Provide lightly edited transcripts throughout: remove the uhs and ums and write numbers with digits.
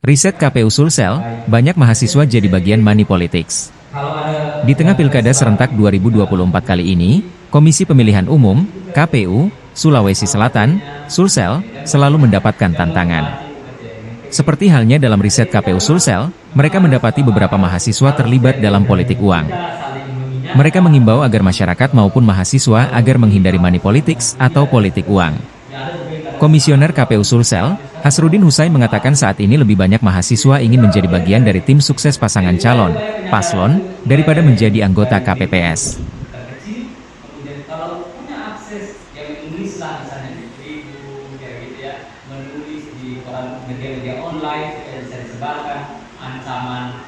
Riset KPU Sulsel, banyak mahasiswa jadi bagian money politics. Di tengah Pilkada serentak 2024 kali ini, Komisi Pemilihan Umum, KPU, Sulawesi Selatan, Sulsel, selalu mendapatkan tantangan. Seperti halnya dalam riset KPU Sulsel, mereka mendapati beberapa mahasiswa terlibat dalam politik uang. Mereka mengimbau agar masyarakat maupun mahasiswa agar menghindari money politics atau politik uang. Komisioner KPU Sulsel, Hasrudin Husai mengatakan saat ini lebih banyak mahasiswa ingin menjadi bagian dari tim sukses pasangan calon, paslon, daripada menjadi anggota KPPS. Kalau punya akses yang menulis lah misalnya di Tribun, kayak gitu ya, menulis di koran media-media online supaya bisa disebarkan ancaman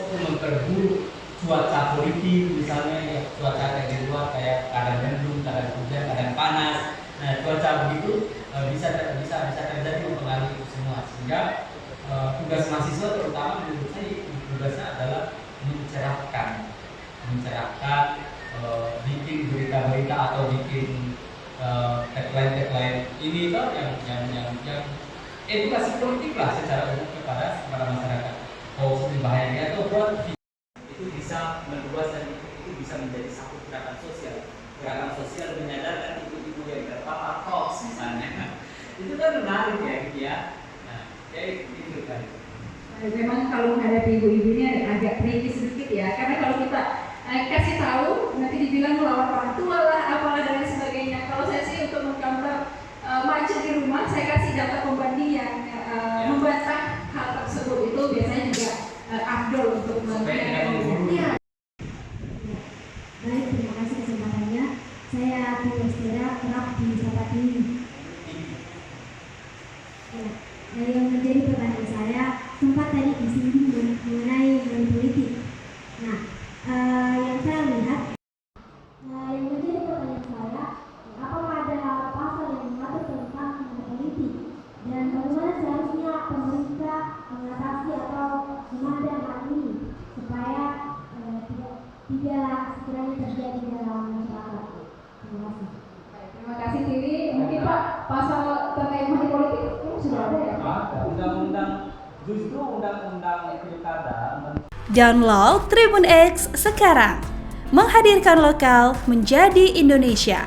memperburuk cuaca politik misalnya ya, cuaca kayak di luar kayak kadang mendung, kadang hujan, kadang panas. Nah cuaca begitu bisa terjadi mempengaruhi itu semua, sehingga tugas mahasiswa terutama menurut saya tugasnya adalah mencerahkan, bikin berita-berita atau bikin tagline ini tuh yang edukasi politik lah secara umum kepada masyarakat. Oh bahayanya tuh buat itu bisa meluas dan itu bisa menjadi satu gerakan sosial menyadarkan ibu-ibu yang terpapar hoax misalnya. Itu kan menarik ya gitu ya. Nah kayak gitu kan. Memang kalau menghadapi ibu-ibu ini agak tricky sedikit ya, karena kalau kita kasih tahu nanti dibilang melawan orang tua lah, apalah dan lain sebagainya. Kalau saya sih untuk menggambar macet di rumah, saya kasih data pembanding yang membantah hal tersebut, itu biasanya juga afdol untuk Iya. Baik, terima kasih kesempatannya. Saya Tia Stera, kerap di Sahabat ini. Nah, yang menjadi pertanyaan saya, sempat tadi disinggung mengenai politik. Nah, yang saya lihat, yang menjadi pertanyaan saya, apakah ada pasal yang mengatur tentang politik dan bagaimana seharusnya pemerintah mengatasi atau menghadapi hal ini supaya tidak sekiranya terjadi dalam masyarakat. Terima kasih. Terima kasih Tiri. Mungkin Pak pasal terkait money politik sudah ada ya? Ada undang-undang, justru undang-undang pilkada. Download Tribun X sekarang, menghadirkan lokal menjadi Indonesia.